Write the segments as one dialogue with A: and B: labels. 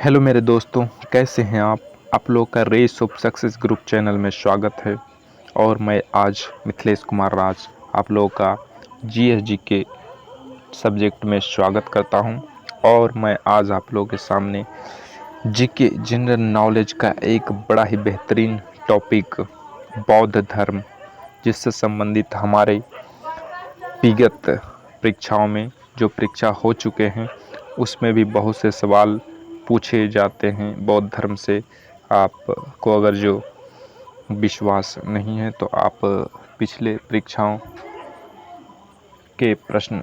A: Hello मेरे दोस्तों, कैसे हैं आप लोग का race of success group channel में स्वागत है। और मैं आज मिथिलेश कुमार राज आप लोगों का जीएसजी के सब्जेक्ट में स्वागत करता हूं। और मैं आज आप लोगों के सामने जीके जनरल नॉलेज का एक बड़ा ही बेहतरीन टॉपिक बौद्ध धर्म, जिससे संबंधित हमारे विगत परीक्षाओं में जो परीक्षा हो चुके हैं उसमें भी बहुत से सवाल पूछे जाते हैं बौद्ध धर्म से। आपको अगर जो विश्वास नहीं है तो आप पिछले परीक्षाओं के प्रश्न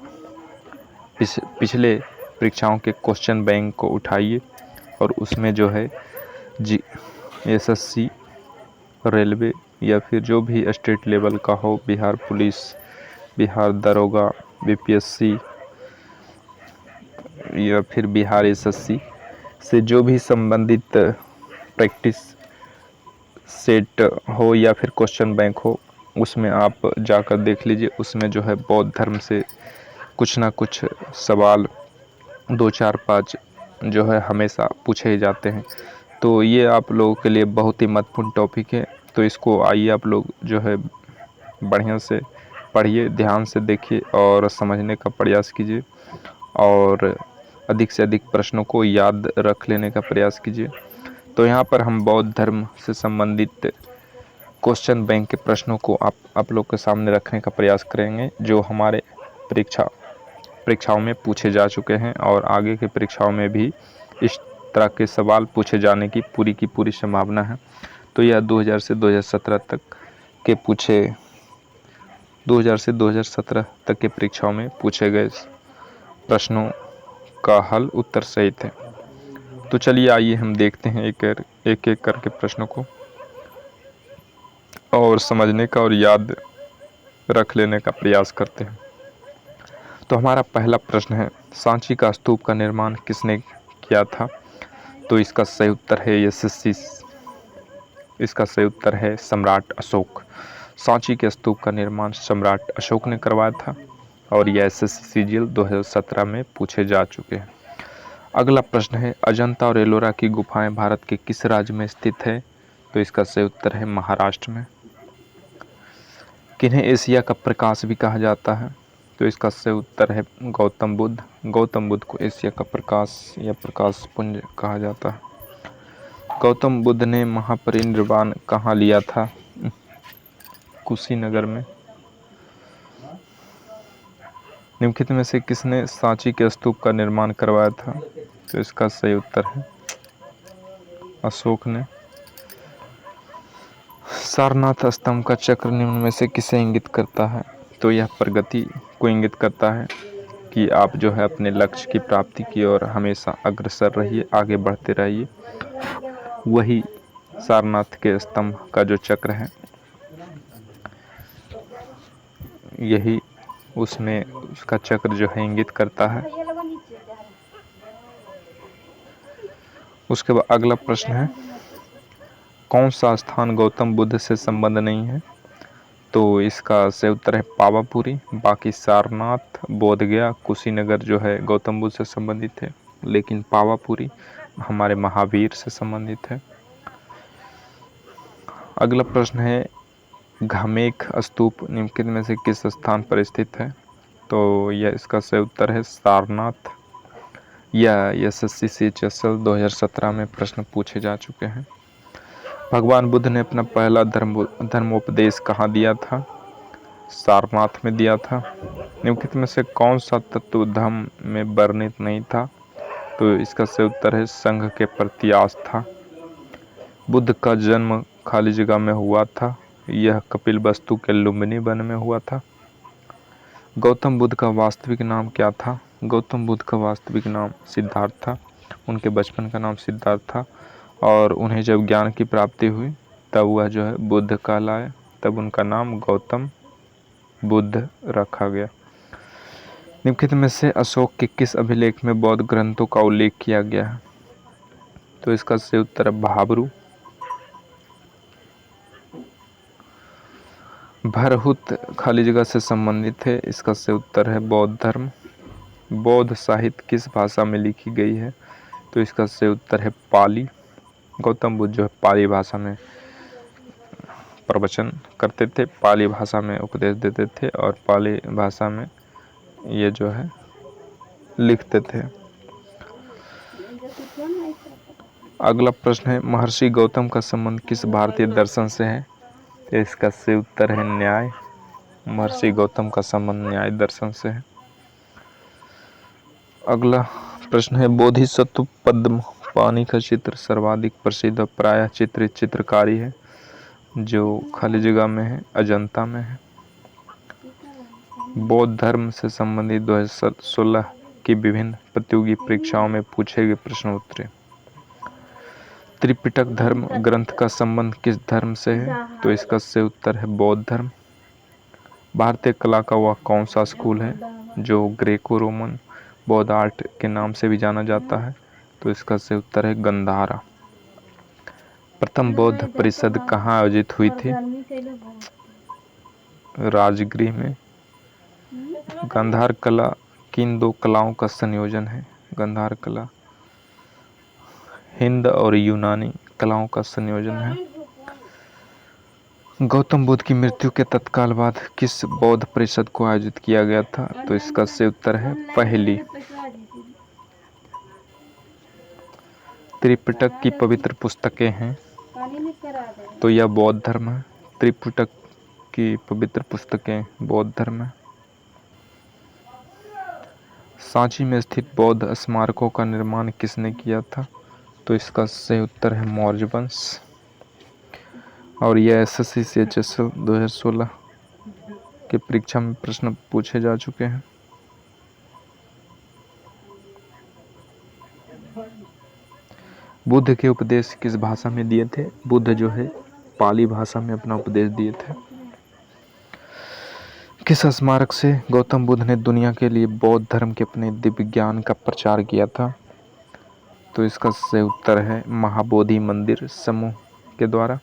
A: पिछले परीक्षाओं के क्वेश्चन बैंक को उठाइए और उसमें जो है जी एसएससी, रेलवे या फिर जो भी स्टेट लेवल का हो, बिहार पुलिस, बिहार दरोगा, बीपीएससी या फिर बिहार एसएससी से जो भी संबंधित प्रैक्टिस सेट हो या फिर क्वेश्चन बैंक हो, उसमें आप जाकर देख लीजिए। उसमें जो है बौद्ध धर्म से कुछ ना कुछ सवाल 2 4 5 जो है हमेशा पूछे ही जाते हैं। तो ये आप लोगों के लिए बहुत ही महत्वपूर्ण टॉपिक है। तो इसको आइए आप लोग जो है बढ़िया से पढ़िए, ध्यान से देखिए और समझने का प्रयास कीजिए और अधिक से अधिक प्रश्नों को याद रख लेने का प्रयास कीजिए। तो यहाँ पर हम बौद्ध धर्म से संबंधित क्वेश्चन बैंक के प्रश्नों को आप लोग के सामने रखने का प्रयास करेंगे, जो हमारे परीक्षाओं में पूछे जा चुके हैं और आगे की परीक्षाओं में भी इस तरह के सवाल पूछे जाने की पूरी संभावना है। तो यह 2000 से 2017 तक के 2000 से 2017 तक के परीक्षाओं में पूछे गए प्रश्नों का हल उत्तर सहित है। तो चलिए आइए हम देखते हैं एक एक करके प्रश्नों को और समझने का और याद रख लेने का प्रयास करते हैं। तो हमारा पहला प्रश्न है, सांची का स्तूप का निर्माण किसने किया था? तो इसका सही उत्तर है इसका सही उत्तर है सम्राट अशोक। सांची के स्तूप का निर्माण सम्राट अशोक ने करवाया था और यह एसएससी सीजीएल 2017 में पूछे जा चुके हैं। अगला प्रश्न है, अजंता और एलोरा की गुफाएं भारत के किस राज्य में स्थित है? तो इसका सही उत्तर है महाराष्ट्र में। किन्हें एशिया का प्रकाश भी कहा जाता है? तो इसका सही उत्तर है गौतम बुद्ध। गौतम बुद्ध को एशिया का प्रकाश या प्रकाश पुंज कहा जाता है। गौतम बुद्ध ने महापरिनिर्वाण कहाँ लिया था? कुशीनगर में। निम्नलिखित में से किसने सांची के स्तूप का निर्माण करवाया था? तो इसका सही उत्तर है अशोक ने। सारनाथ स्तंभ का चक्र निम्न में से किसे इंगित करता है? तो यह प्रगति को इंगित करता है कि आप जो है अपने लक्ष्य की प्राप्ति की ओर हमेशा अग्रसर रहिए, आगे बढ़ते रहिए। वही सारनाथ के स्तंभ का जो चक्र है, यही उसमें उसका चक्र जो है इंगित करता है। उसके बाद अगला प्रश्न है, कौन सा स्थान गौतम बुद्ध से संबंध नहीं है? तो इसका सही उत्तर है पावापुरी। बाकी सारनाथ, बोधगया, कुशीनगर जो है गौतम बुद्ध से संबंधित है, लेकिन पावापुरी हमारे महावीर से संबंधित है। अगला प्रश्न है, घमेख स्तूप निम्नलिखित में से किस स्थान पर स्थित है? तो यह इसका सही उत्तर है सारनाथ। यह एसएससी सीजीएल 2017 में प्रश्न पूछे जा चुके हैं। भगवान बुद्ध ने अपना पहला धर्मोपदेश कहाँ दिया था? सारनाथ में दिया था। निम्नलिखित में से कौन सा तत्व धम्म में वर्णित नहीं था? तो इसका सही उत्तर है संघ के प्रति आस्था। बुद्ध का जन्म खाली जगह में हुआ था। यह कपिलवस्तु के लुम्बिनी वन में हुआ था। गौतम बुद्ध का वास्तविक नाम क्या था? गौतम बुद्ध का वास्तविक नाम सिद्धार्थ था। उनके बचपन का नाम सिद्धार्थ था और उन्हें जब ज्ञान की प्राप्ति हुई तब वह जो है बुद्ध कहलाए, तब उनका नाम गौतम बुद्ध रखा गया। निम्नलिखित में से अशोक के किस अभिलेख में बौद्ध ग्रंथों का उल्लेख किया गया है? तो इसका सही उत्तर है भाब्रू। भरहुत खाली जगह से संबंधित है। इसका सही उत्तर है बौद्ध धर्म। बौद्ध साहित्य किस भाषा में लिखी गई है? तो इसका सही उत्तर है पाली। गौतम बुद्ध जो है पाली भाषा में प्रवचन करते थे, पाली भाषा में उपदेश देते थे और पाली भाषा में ये जो है लिखते थे। अगला प्रश्न है महर्षि गौतम का संबंध किस भारतीय दर्शन से है? तो इसका सही उत्तर है न्याय। महर्षि गौतम का संबंध न्याय दर्शन से है। अगला प्रश्न है बोधिसत्व पद्म पानी का चित्र सर्वाधिक प्रसिद्ध प्रायः चित्रित चित्रकारी है जो खाली जगह में है, अजंता में है। बौद्ध धर्म से संबंधित 2016 की विभिन्न प्रतियोगी परीक्षाओं में पूछे गए प्रश्न उत्तरे। त्रिपिटक धर्म ग्रंथ का संबंध किस धर्म से है? तो इसका सही उत्तर है बौद्ध धर्म। भारतीय कला का वह कौन सा स्कूल है जो ग्रेको रोमन बौद्ध आर्ट के नाम से भी जाना जाता है? तो इसका सही उत्तर है गंधारा। प्रथम बौद्ध परिषद कहाँ आयोजित हुई थी? राजगृह में। गांधार कला किन दो कलाओं का संयोजन है? गांधार कला हिंद और यूनानी कलाओं का संयोजन है। गौतम बुद्ध की मृत्यु के तत्काल बाद किस बौद्ध परिषद को आयोजित किया गया था? तो इसका सही उत्तर है पहली। त्रिपिटक की पवित्र पुस्तकें हैं तो यह बौद्ध धर्म है। त्रिपिटक की पवित्र पुस्तकें बौद्ध धर्म है। सांची में स्थित बौद्ध स्मारकों का निर्माण किसने किया था? तो इसका सही उत्तर है मौर्य वंश। और यह एसएससी CHSL 2016 के परीक्षा में प्रश्न पूछे जा चुके हैं। बुद्ध के उपदेश किस भाषा में दिए थे? बुद्ध जो है पाली भाषा में अपना उपदेश दिए थे। किस स्मारक से गौतम बुद्ध ने दुनिया के लिए बौद्ध धर्म के अपने दिव्य ज्ञान का प्रचार किया था? तो इसका सही उत्तर है महाबोधि मंदिर समूह के द्वारा।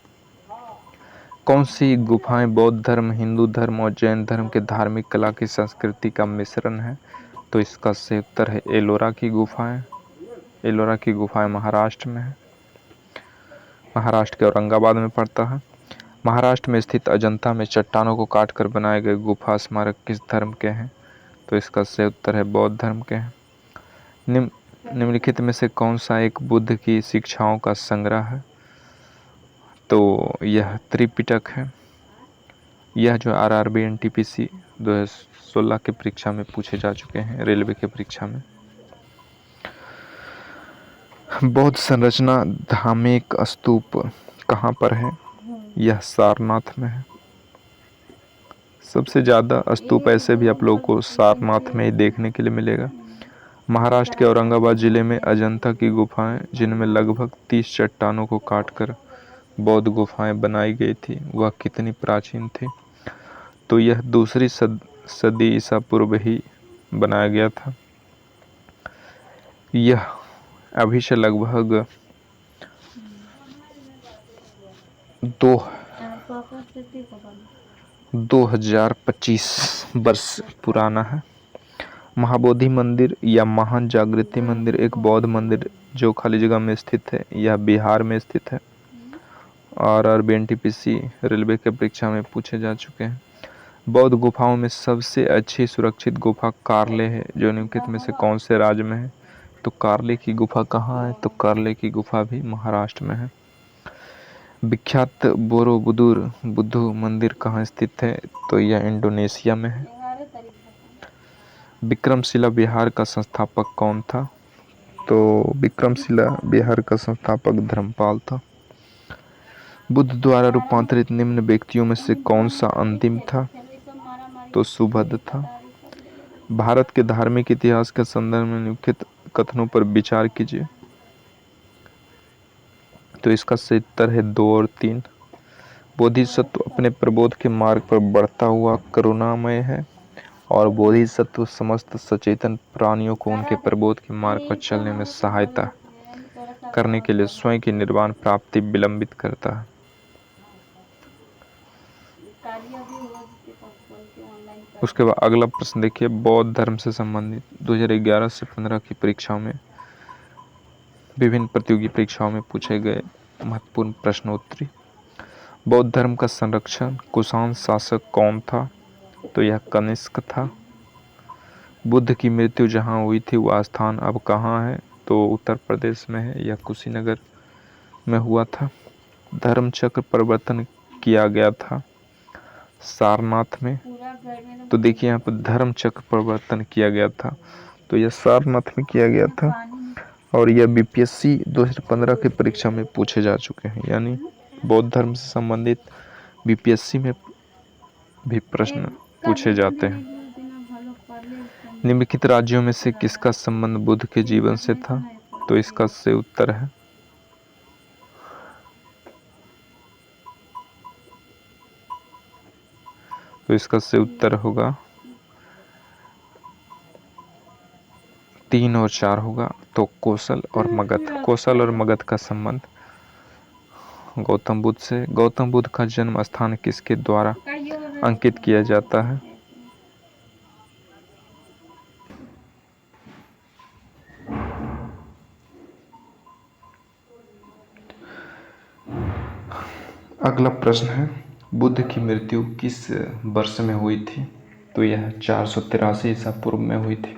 A: कौन सी गुफाएं बौद्ध धर्म, हिंदू धर्म और जैन धर्म के धार्मिक कला की संस्कृति का मिश्रण है? तो इसका सही उत्तर है एलोरा की गुफाएं। एलोरा की गुफाएं महाराष्ट्र में है, महाराष्ट्र के औरंगाबाद में पड़ता है। महाराष्ट्र में स्थित अजंता में चट्टानों को काटकर बनाए गए गुफा स्मारक किस धर्म के हैं? तो इसका सही उत्तर है बौद्ध धर्म के हैं। निम्नलिखित में से कौन सा एक बुद्ध की शिक्षाओं का संग्रह है? तो यह त्रिपिटक है। यह जो RRB NTPC 2016 के परीक्षा में पूछे जा चुके हैं, रेलवे के परीक्षा में। बौद्ध संरचना धामेक स्तूप कहाँ पर है? यह सारनाथ में है। सबसे ज़्यादा स्तूप ऐसे भी आप लोगों को सारनाथ में ही देखने के लिए मिलेगा। महाराष्ट्र के औरंगाबाद जिले में अजंता की गुफाएं जिनमें लगभग 30 चट्टानों को काटकर बौद्ध गुफाएं बनाई गई थी, वह कितनी प्राचीन थी? तो यह दूसरी सदी ईसा पूर्व ही बनाया गया था। यह अभी से लगभग 2025 वर्ष पुराना है। महाबोधि मंदिर या महान जागृति मंदिर एक बौद्ध मंदिर जो खाली जगह में स्थित है, यह बिहार में स्थित है। RRB NTPC रेलवे के परीक्षा में पूछे जा चुके हैं। बौद्ध गुफाओं में सबसे अच्छी सुरक्षित गुफा कार्ले है जो निम्नलिखित में से कौन से राज्य में है? तो कार्ले की गुफा कहाँ है? तो कार्ले की गुफा भी महाराष्ट्र में है। विख्यात बोरोबुदुर बुद्ध मंदिर कहाँ स्थित है? तो यह इंडोनेशिया में है। विक्रमशिला बिहार का संस्थापक कौन था? तो विक्रमशिला बिहार का संस्थापक धर्मपाल था। बुद्ध द्वारा रूपांतरित निम्न व्यक्तियों में से कौन सा अंतिम था? तो सुभद्र था। भारत के धार्मिक इतिहास के संदर्भ में निम्नलिखित कथनों पर विचार कीजिए। तो इसका सही उत्तर है 2 और 3। बोधिसत्व अपने प्रबोध के मार्ग पर बढ़ता हुआ करुणामय है और बोधिसत्व समस्त सचेतन प्राणियों को उनके प्रबोध के मार्ग पर चलने में सहायता करने के लिए स्वयं की निर्वाण प्राप्ति विलंबित करता है। उसके बाद अगला प्रश्न देखिए, बौद्ध धर्म से संबंधित 2011 से 15 की परीक्षाओं में विभिन्न प्रतियोगी परीक्षाओं में पूछे गए महत्वपूर्ण प्रश्नोत्तरी। बौद्ध धर्म का संरक्षण कुषाण शासक कौन था? तो यह कनिष्क था। बुद्ध की मृत्यु जहाँ हुई थी वह स्थान अब कहाँ है? तो उत्तर प्रदेश में है, यह कुशीनगर में हुआ था। धर्म चक्र परिवर्तन किया गया था सारनाथ में। तो देखिए यहाँ पर धर्म चक्र परिवर्तन किया गया था, तो यह सारनाथ में किया गया था और यह बीपीएससी 2015 की परीक्षा में पूछे जा चुके हैं, यानी बौद्ध धर्म से संबंधित बीपीएससी में भी प्रश्न पूछे जाते हैं। निम्नलिखित राज्यों में से किसका संबंध बुद्ध के जीवन से था? तो इसका सही उत्तर है इसका सही उत्तर होगा 3 और 4 होगा। तो कौशल और मगध। कौशल और मगध का संबंध गौतम बुद्ध से। गौतम बुद्ध का जन्म स्थान किसके द्वारा अंकित किया जाता है? अगला प्रश्न है, बुद्ध की मृत्यु किस वर्ष में हुई थी? तो यह 483 ईसा पूर्व में हुई थी।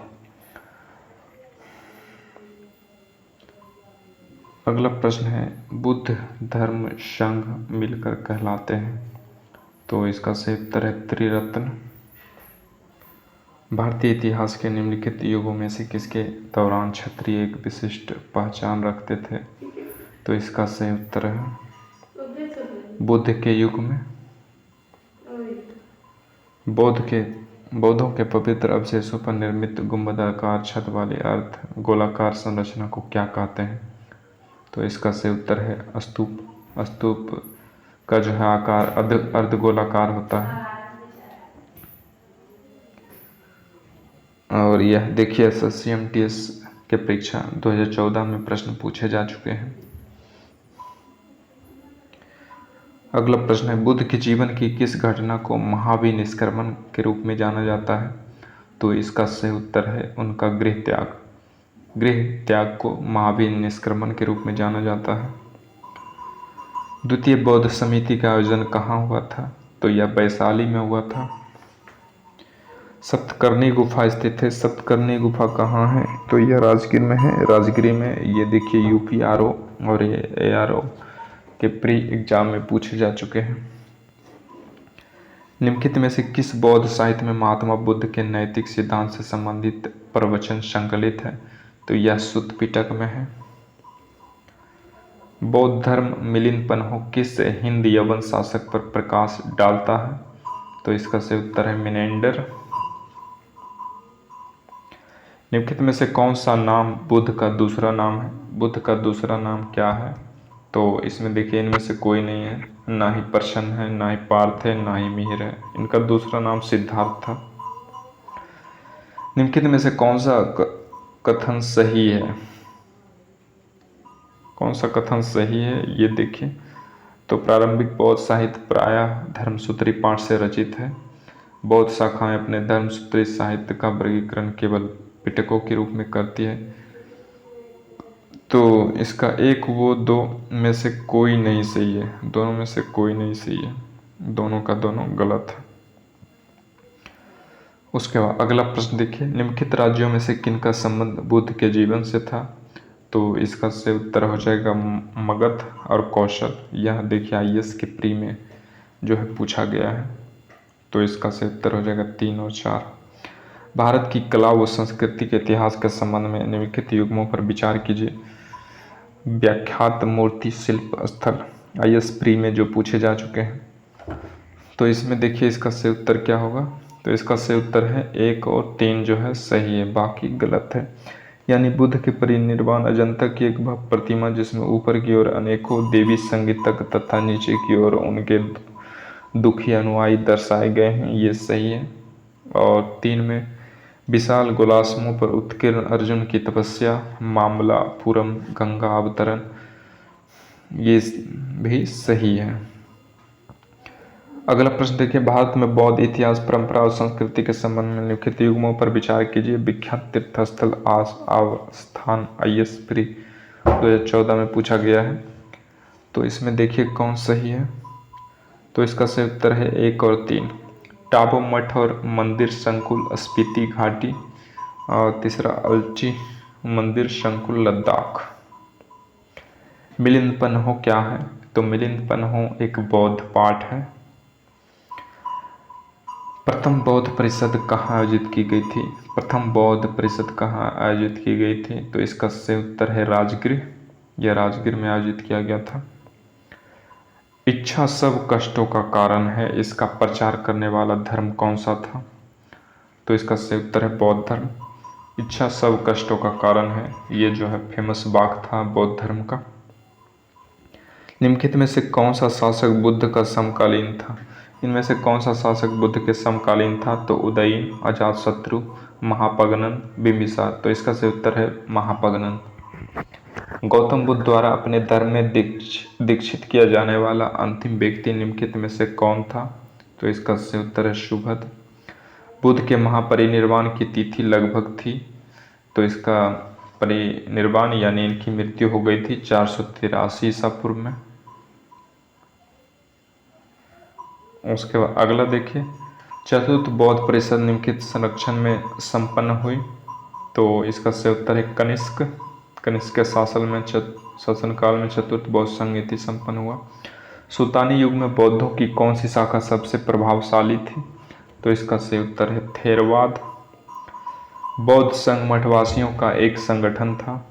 A: अगला प्रश्न है, बुद्ध धर्म संघ मिलकर कहलाते हैं? तो इसका सही उत्तर है त्रिरत्न। भारतीय इतिहास के निम्नलिखित युगों में से किसके दौरान क्षत्रिय एक विशिष्ट पहचान रखते थे? तो इसका सही उत्तर है बुद्ध के युग में। बौद्धों के पवित्र अवशेषों पर निर्मित गुंबदाकार छत वाली अर्ध गोलाकार संरचना को क्या कहते हैं? तो इसका सही उत्तर है स्तूप। स्तूप का जो है आकार अर्ध गोलाकार होता है। और यह देखिए SSCMTS के परीक्षा 2014 में प्रश्न पूछे जा चुके हैं। अगला प्रश्न है, बुद्ध के जीवन की किस घटना को महाविनिष्क्रमण के रूप में जाना जाता है? तो इसका सही उत्तर है उनका गृह त्याग। गृह त्याग को महाविनिष्क्रमण के रूप में जाना जाता है। द्वितीय बौद्ध समिति का आयोजन कहाँ हुआ था? तो यह वैशाली में हुआ था। सप्तकर्णी गुफा स्थित है। सप्तकर्णी गुफा कहाँ है? तो यह राजगीर में है। राजगिरी में ये देखिए UPRO और ये ARO के प्री एग्जाम में पूछे जा चुके हैं। निम्नलिखित में से किस बौद्ध साहित्य में महात्मा बुद्ध के नैतिक सिद्धांत से संबंधित प्रवचन संकलित है? तो यह सुत्त पिटक में है। बौद्ध धर्म मिलिंदपन्हो किस हिंद यवन शासक पर प्रकाश डालता है? तो इसका सही उत्तर है मिनेंडर। निम्नलिखित में से कौन सा नाम बुद्ध का दूसरा नाम है? बुद्ध का दूसरा नाम क्या है? तो इसमें देखिए इनमें से कोई नहीं है, ना ही प्रसन्न है, ना ही पार्थ है, ना ही मिहिर है। इनका दूसरा नाम सिद्धार्थ था। निम्नलिखित में से कौन सा कथन सही है? कौन सा कथन सही है ये देखिए। तो प्रारंभिक बौद्ध साहित्य प्रायः धर्मसूत्री पाठ से रचित है। बौद्ध शाखाएं अपने धर्मसूत्री साहित्य का वर्गीकरण केवल पिटकों के रूप में करती है। तो इसका एक वो दो में से कोई नहीं सही है, दोनों में से कोई नहीं सही है, दोनों का दोनों गलत है। उसके बाद अगला प्रश्न देखिए, निम्नलिखित राज्यों में से किनका संबंध बुद्ध के जीवन से था? तो इसका सही उत्तर हो जाएगा मगध और कौशल। यह देखिए IAS के प्री में जो है पूछा गया है। तो इसका सही उत्तर हो जाएगा 3 और 4। भारत की कला व संस्कृति के इतिहास के संबंध में निम्नलिखित युग्मों पर विचार कीजिए। व्याख्यात मूर्ति शिल्प स्थल IAS प्री में जो पूछे जा चुके हैं। तो इसमें देखिए इसका सही उत्तर क्या होगा? तो इसका सही उत्तर है 1 और 3 जो है सही है, बाकी गलत है। यानी बुद्ध के परिनिर्वाण अजंता की एक भव्य प्रतिमा जिसमें ऊपर की ओर अनेकों देवी संगीतक तथा नीचे की ओर उनके दुखी अनुयायी दर्शाए गए हैं, ये सही है। और 3 में विशाल गोलासमों पर उत्कीर्ण अर्जुन की तपस्या, मामलापुरम गंगा अवतरण, ये भी सही है। अगला प्रश्न देखिए, भारत में बौद्ध इतिहास परंपरा और संस्कृति के संबंध में निम्नलिखित युग्मों पर विचार कीजिए। विख्यात तीर्थस्थल आस्थान IAS प्री 2014 में पूछा गया है। तो इसमें देखिए कौन सही है। तो इसका सही उत्तर है 1 और 3, टाबो मठ और मंदिर संकुल स्पीति घाटी, और तीसरा अलची मंदिर संकुल लद्दाख। मिलिंद पन्हो क्या है? तो मिलिंद पन्हो एक बौद्ध पाठ है। प्रथम बौद्ध परिषद कहाँ आयोजित की गई थी? प्रथम बौद्ध परिषद कहाँ आयोजित की गई थी? तो इसका सही उत्तर है राजगृह। यह राजगृह में आयोजित किया गया था। इच्छा सब कष्टों का कारण है, इसका प्रचार करने वाला धर्म कौन सा था? तो इसका सही उत्तर है बौद्ध धर्म। इच्छा सब कष्टों का कारण है, ये जो है फेमस वाक्य था बौद्ध धर्म का। निम्नलिखित में से कौन सा शासक बुद्ध का समकालीन था? इनमें से कौन सा शासक बुद्ध के समकालीन था? तो उदयन, अजातशत्रु, महापगनन, बिंबिसार। तो इसका सही उत्तर है महापगनन। गौतम बुद्ध द्वारा अपने धर्म में दीक्षित किया जाने वाला अंतिम व्यक्ति निम्नलिखित में से कौन था? तो इसका सही उत्तर है सुभद। बुद्ध के महापरिनिर्वाण की तिथि लगभग थी। तो इसका परिनिर्वाण यानी इनकी मृत्यु हो गई थी 483 ईसा पूर्व में। उसके बाद अगला देखिए, चतुर्थ बौद्ध परिषद निम्नलिखित संरक्षण में संपन्न हुई। तो इसका सही उत्तर है कनिष्क। कनिष्क के शासनकाल में चतुर्थ बौद्ध संघ संपन्न हुआ। सुल्तानी युग में बौद्धों की कौन सी शाखा सबसे प्रभावशाली थी? तो इसका सही उत्तर है थेरवाद। बौद्ध संघ मठवासियों का एक संगठन था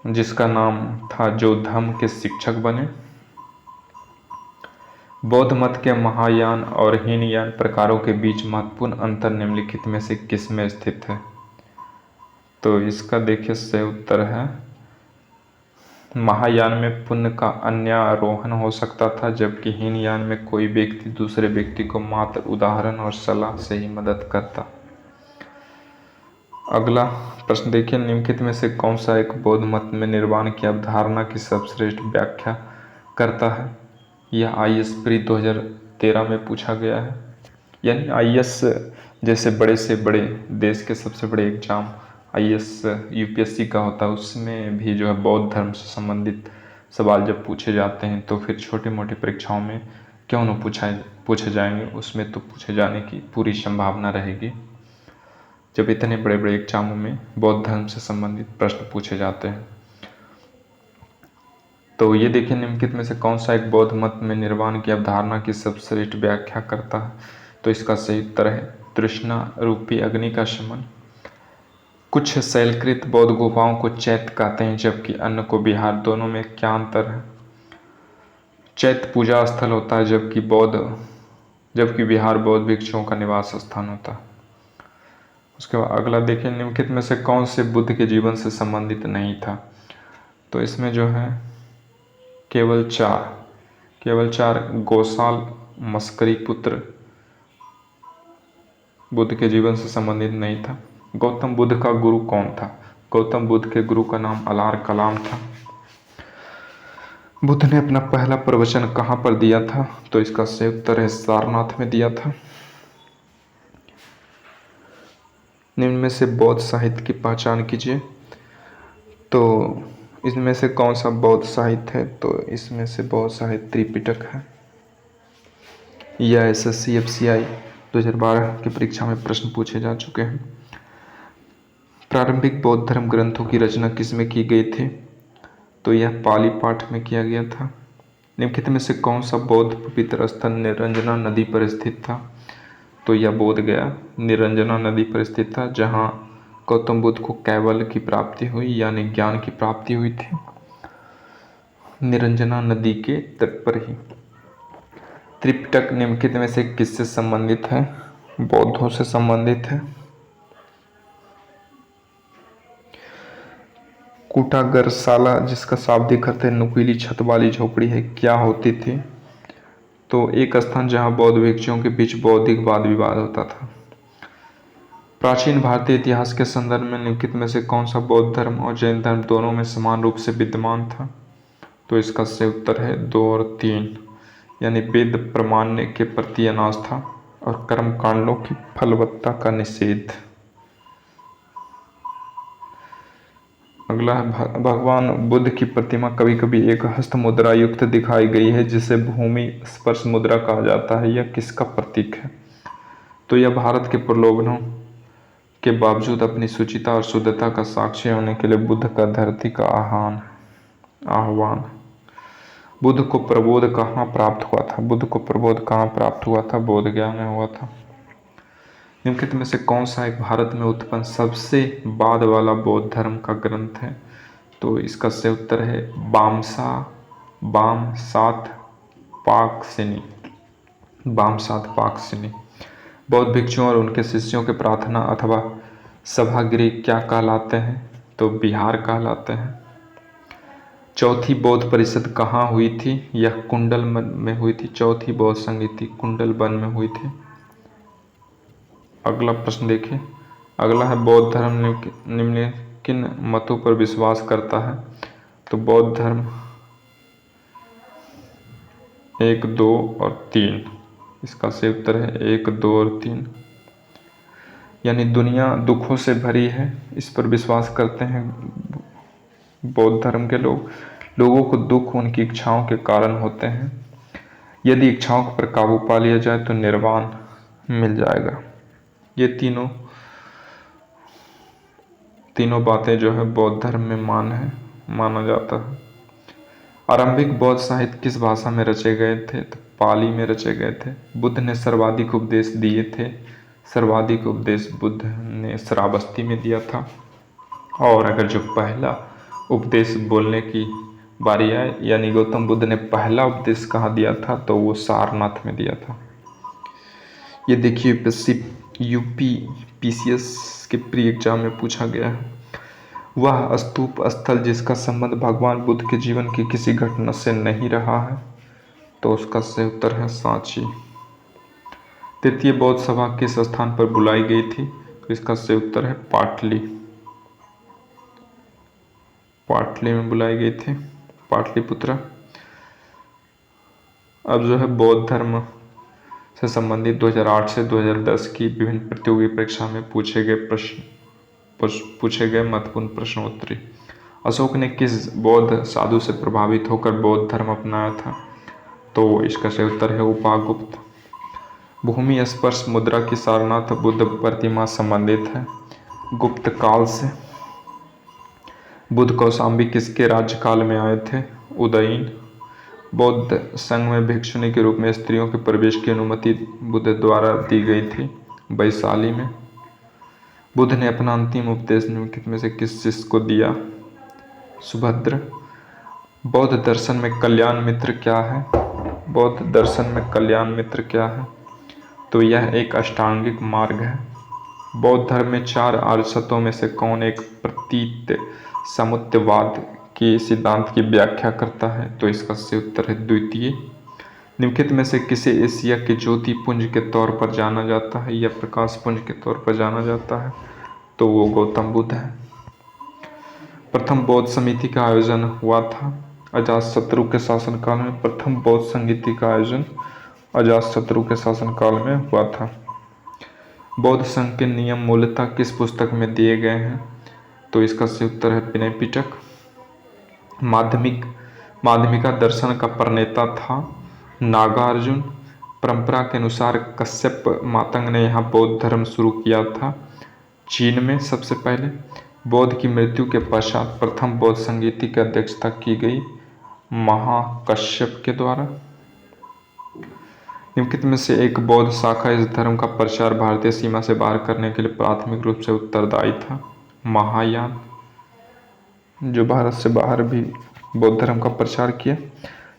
A: जिसका नाम था जो धम्म के शिक्षक बने। बौद्ध मत के महायान और हीनयान प्रकारों के बीच महत्वपूर्ण अंतर निम्नलिखित में से किस में स्थित है? तो इसका देखिए सही उत्तर है महायान में पुण्य का अन्यारोहण हो सकता था, जबकि हीनयान में कोई व्यक्ति दूसरे व्यक्ति को मात्र उदाहरण और सलाह से ही मदद करता। अगला प्रश्न देखिए, निम्नलिखित में से कौन सा एक बौद्ध मत में निर्वाण की अवधारणा की सर्वश्रेष्ठ व्याख्या करता है? यह IAS प्री 2013 में पूछा गया है। यानी IAS जैसे बड़े से बड़े देश के सबसे बड़े एग्जाम IAS UPSC का होता है, उसमें भी जो है बौद्ध धर्म से संबंधित सवाल जब पूछे जाते हैं तो फिर छोटी मोटी परीक्षाओं में क्यों न पूछे जाएंगे, उसमें तो पूछे जाने की पूरी संभावना रहेगी जब इतने बड़े बड़े एग्जामों में बौद्ध धर्म से संबंधित प्रश्न पूछे जाते हैं। तो ये देखिए, निम्नलिखित में से कौन सा एक बौद्ध मत में निर्वाण की अवधारणा की सर्वश्रेष्ठ व्याख्या करता है? तो इसका सही उत्तर है तृष्णा रूपी अग्नि का शमन। कुछ शैलकृत बौद्ध गुफाओं को चैत्य कहते हैं जबकि अन्य को विहार। दोनों में क्या अंतर है? चैत्य पूजा स्थल होता है जबकि विहार बौद्ध भिक्षुओं का निवास स्थान होता है। उसके बाद अगला देखिए, निम्नलिखित में से कौन से बुद्ध के जीवन से संबंधित नहीं था? तो इसमें जो है केवल चार गौसाल मस्करी पुत्र बुद्ध के जीवन से संबंधित नहीं था। गौतम बुद्ध का गुरु कौन था? गौतम बुद्ध के गुरु का नाम अलार कलाम था। बुद्ध ने अपना पहला प्रवचन कहाँ पर दिया था? तो इसका सही उत्तर है सारनाथ में दिया था। निम्न में से बौद्ध साहित्य की पहचान कीजिए। तो इसमें से कौन सा बौद्ध साहित्य है? तो इसमें से बौद्ध साहित्य त्रिपिटक है। यह SSC FCI 2012 की परीक्षा में प्रश्न पूछे जा चुके हैं। प्रारंभिक बौद्ध धर्म ग्रंथों की रचना किसमें की गई थी? तो यह पाली पाठ में किया गया था। निम्नलिखित में से कौन सा बौद्ध पवित्र स्थल निरंजना नदी पर स्थित था? तो यह बोध गया निरंजना नदी पर स्थित था, जहाँ गौतम बुद्ध को कैवल्य की प्राप्ति हुई यानी ज्ञान की प्राप्ति हुई थी, निरंजना नदी के तट पर ही। त्रिपिटक निम्नलिखित में से किससे संबंधित है? बौद्धों से संबंधित है। कुटागरशाला, जिसका शाब्दिक अर्थ है नुकीली छत वाली झोपड़ी है, क्या होती थी? तो एक स्थान जहां बौद्ध भिक्षुओं के बीच बौद्धिक वाद विवाद होता था। प्राचीन भारतीय इतिहास के संदर्भ में निम्नलिखित में से कौन सा बौद्ध धर्म और जैन धर्म दोनों में समान रूप से विद्यमान था? तो इसका सही उत्तर है 2 और 3, यानी वेद प्रमाण्य के प्रति अनास्था और कर्म कांडों की फलवत्ता का निषेध। अगला है भगवान बुद्ध की प्रतिमा कभी कभी एक हस्त मुद्रा युक्त दिखाई गई है जिसे भूमि स्पर्श मुद्रा कहा जाता है। यह किसका प्रतीक है? तो यह भारत के प्रलोभनों के बावजूद अपनी शुचिता और शुद्धता का साक्षी होने के लिए बुद्ध का धरती का आह्वान। बुद्ध को प्रबोध कहाँ प्राप्त हुआ था? बुद्ध को प्रबोध कहाँ प्राप्त हुआ था? बोध गया में हुआ था। निम्नलिखित में से कौन सा एक भारत में उत्पन्न सबसे बाद वाला बौद्ध धर्म का ग्रंथ है? तो इसका सही उत्तर है बामसात पाकसिनी। बौद्ध भिक्षुओं और उनके शिष्यों के प्रार्थना अथवा सभागृह क्या कहलाते हैं? तो विहार कहलाते हैं। चौथी बौद्ध परिषद कहाँ हुई थी? यह कुंडल में हुई थी। चौथी बौद्ध संगीति कुंडल वन में हुई थी। अगला प्रश्न देखिए। अगला है बौद्ध धर्म निम्न किन मतों पर विश्वास करता है? तो बौद्ध धर्म 1, 2 और 3। इसका सही उत्तर है 1, 2 और 3। यानी दुनिया दुखों से भरी है, इस पर विश्वास करते हैं बौद्ध धर्म के लोगों को दुख उनकी इच्छाओं के कारण होते हैं। यदि इच्छाओं पर काबू पा लिया जाए तो निर्वाण मिल जाएगा। ये तीनों बातें जो है बौद्ध धर्म में माना जाता है। आरंभिक बौद्ध साहित्य किस भाषा में रचे गए थे? तो पाली में रचे गए थे। बुद्ध ने सर्वाधिक उपदेश दिए थे। सर्वाधिक उपदेश बुद्ध ने श्रावस्ती में दिया था। और अगर जो पहला उपदेश बोलने की बारी आए, यानी गौतम बुद्ध ने पहला उपदेश कहाँ दिया था? तो वो सारनाथ में दिया था। ये देखिए यूपी पीसीएस के प्री एग्जाम में पूछा गया है। वह स्तूप स्थल जिसका संबंध भगवान बुद्ध के जीवन की किसी घटना से नहीं रहा है? तो उसका सही उत्तर है सांची। तृतीय बौद्ध सभा किस स्थान पर बुलाई गई थी? तो इसका सही उत्तर है पाटली में बुलाई गई थी, पाटलिपुत्र। अब जो है बौद्ध धर्म से संबंधित 2008 से 2010 की विभिन्न प्रतियोगी परीक्षा में पूछे गए महत्वपूर्ण प्रश्नोत्तरी। अशोक ने किस बौद्ध साधु से प्रभावित होकर बौद्ध धर्म अपनाया था? तो इसका सही उत्तर है उपागुप्त। भूमि स्पर्श मुद्रा की सारनाथ बुद्ध प्रतिमा संबंधित है गुप्त काल से। बुद्ध कौशाम्बी किसके राज्यकाल में आए थे? उदयीन। बौद्ध संघ में भिक्षुनी के रूप में स्त्रियों के प्रवेश की अनुमति बुद्ध द्वारा दी गई थी वैशाली में। बुद्ध ने अपना अंतिम उपदेश निम्नलिखित में से किस शिष्य को दिया? सुभद्र। बौद्ध दर्शन में कल्याण मित्र क्या है? बौद्ध दर्शन में कल्याण मित्र क्या है? तो यह एक अष्टांगिक मार्ग है। बौद्ध धर्म में 4 आर्य सत्यों में से कौन एक प्रतीत समुच्चयवाद के सिद्धांत की व्याख्या करता है? तो इसका सही उत्तर है द्वितीय। निम्नलिखित में से किसे एशिया के ज्योति पुंज के तौर पर जाना जाता है या प्रकाश पुंज के तौर पर जाना जाता है? तो वो गौतम बुद्ध है। प्रथम बौद्ध समिति का आयोजन हुआ था अजातशत्रु के शासनकाल में। प्रथम बौद्ध समिति का आयोजन अजातशत्रु के शासनकाल में हुआ था। बौद्ध संघ के नियम मूलतः किस पुस्तक में दिए गए हैं? तो इसका सही उत्तर है विनय पिटक। माध्यमिका दर्शन का प्रणेता था नागार्जुन। परंपरा के अनुसार कश्यप मातंग ने यहाँ बौद्ध धर्म शुरू किया था चीन में सबसे पहले। बौद्ध की मृत्यु के पश्चात प्रथम बौद्ध संगीति की अध्यक्षता की गई महाकश्यप के द्वारा। निम्नलिखित में से एक बौद्ध शाखा इस धर्म का प्रचार भारतीय सीमा से बाहर करने के लिए प्राथमिक रूप से उत्तरदायी था? महायान, जो भारत से बाहर भी बौद्ध धर्म का प्रचार किया।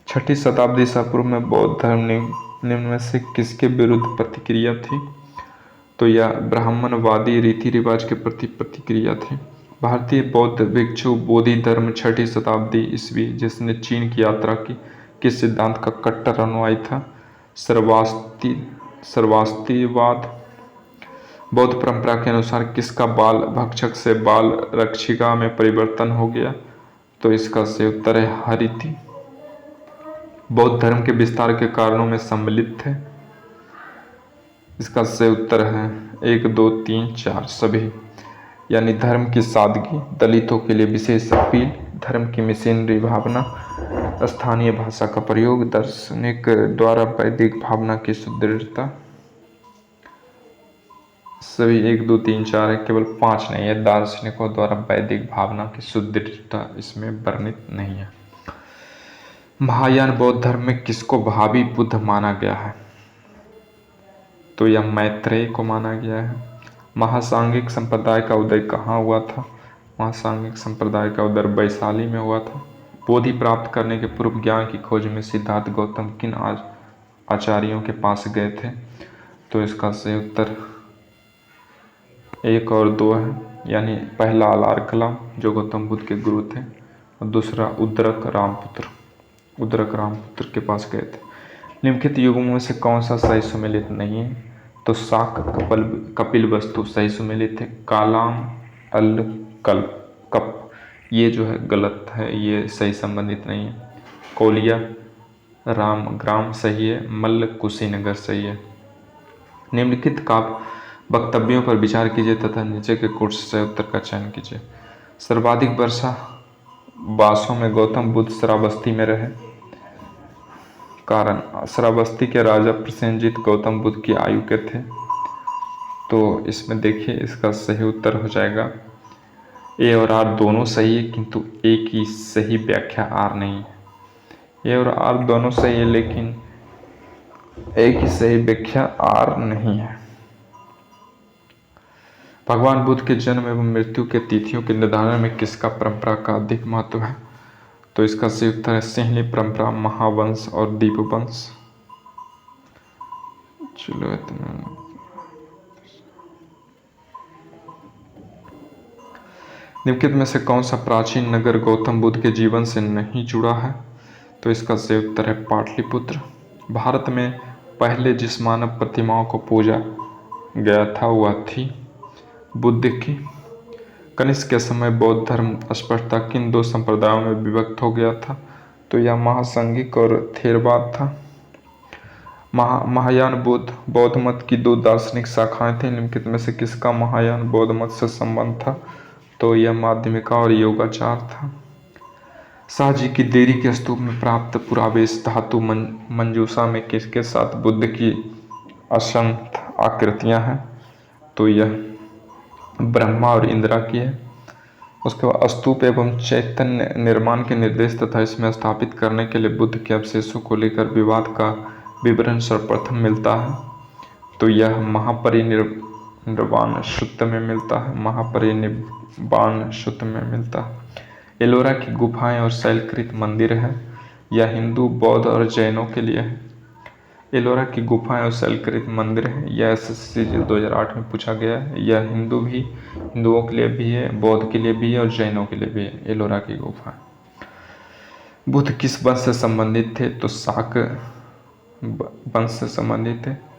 A: 6ठी शताब्दी ईसा पूर्व में बौद्ध धर्म निम्न में से किसके विरुद्ध प्रतिक्रिया थी? तो यह ब्राह्मणवादी रीति रिवाज के प्रति प्रतिक्रिया थी। भारतीय बौद्ध भिक्षु बोधि धर्म 6ठी शताब्दी ईस्वी जिसने चीन की यात्रा की किस सिद्धांत का कट्टर अनुयायी था? सर्वास्तिवाद। बौद्ध परंपरा के अनुसार किसका बाल भक्षक से बाल रक्षिका में परिवर्तन हो गया? तो इसका सही उत्तर है हरिति। बौद्ध धर्म के विस्तार के कारणों में सम्मिलित थे? इसका सही उत्तर है 1, 2, 3, 4 सभी। यानी धर्म की सादगी, दलितों के लिए विशेष अपील, धर्म की मिशनरी भावना, स्थानीय भाषा का प्रयोग, दार्शनिक द्वारा वैदिक भावना की सुदृढ़ता। सभी 1 2 3 4 है, केवल 5 नहीं है। दार्शनिकों द्वारा वैदिक भावना की सुदृढ़ता इसमें वर्णित नहीं है। महायान बौद्ध धर्म में किसको भावी बुद्ध माना गया है? तो यह मैत्रेय को माना गया है। महासांघिक संप्रदाय का उदय कहाँ हुआ था? महासांघिक संप्रदाय का उदय वैशाली में हुआ था। बोधि प्राप्त करने के पूर्व ज्ञान की खोज में सिद्धार्थ गौतम किन आचार्यों के पास गए थे? तो इसका सही उत्तर 1 और 2 है, यानी पहला अलार कलाम जो गौतम बुद्ध के गुरु थे, और दूसरा उद्रक रामपुत्र के पास गए थे। निम्नलिखित युगों में से कौन सा सही सुमेलित नहीं है? तो शाक, कपिल वस्तु सही सुमेलित है। कालाम, अल, कप ये जो है गलत है, ये सही संबंधित नहीं है। कोलिया, रामग्राम सही है। मल्ल, कुशीनगर सही है। निम्नलिखित काव्य वक्तव्यों पर विचार कीजिए तथा नीचे के कोट से उत्तर का चयन कीजिए। सर्वाधिक वर्षा वासों में गौतम बुद्ध श्रावस्ती में रहे। कारण, श्रावस्ती के राजा प्रसेनजीत गौतम बुद्ध की आयु के थे। तो इसमें देखिए इसका सही उत्तर हो जाएगा ए और आर दोनों सही है, किंतु ए की सही व्याख्या आर नहीं है। ए और आर दोनों सही है, लेकिन ए की सही व्याख्या आर नहीं है। भगवान बुद्ध के जन्म एवं मृत्यु के तिथियों के निर्धारण में किसका परंपरा का अधिक महत्व है? तो इसका सही उत्तर है सिंहली परंपरा, महावंश और दीपवंश। चलो इतना। निम्नलिखित में से कौन सा प्राचीन नगर गौतम बुद्ध के जीवन से नहीं जुड़ा है? तो इसका सही उत्तर है पाटलिपुत्र। भारत में पहले जिस मानव प्रतिमाओं को पूजा गया था वह थी बुद्ध की। कनिष्क के समय बौद्ध धर्म स्पष्टता किन 2 संप्रदायों में विभक्त हो गया था? तो यह महासंघिक और थेरवाद था। महायान बौद्ध मत की 2 दार्शनिक शाखाएं थीं। निम्नलिखित में से किसका महायान बौद्ध मत से संबंध था? तो यह माध्यमिका और योगाचार था। शाहजी की देरी के स्तूप में प्राप्त पुरावेश धातु मंजूषा में किसके साथ बुद्ध की असंख्य आकृतियां हैं? तो यह ब्रह्मा और इंदिरा की है। उसके बाद स्तूप एवं चैतन्य निर्माण के निर्देश तथा इसमें स्थापित करने के लिए बुद्ध के अवशेषों को लेकर विवाद का विवरण सर्वप्रथम मिलता है। तो यह महापरिनिर्वाण सूत्र में मिलता है। महापरिनिर्वाण सूत्र में मिलता है। एलोरा की गुफाएं और शैलकृत मंदिर है। यह हिंदू, बौद्ध और जैनों के लिए है। एलोरा की गुफाएं और शैलकृत मंदिर है। यह SSC 2008 में पूछा गया है। यह हिंदुओं के लिए भी है, बौद्ध के लिए भी है और जैनों के लिए भी है। एलोरा की गुफा। बुद्ध किस वंश से संबंधित थे? तो शाक वंश से संबंधित थे।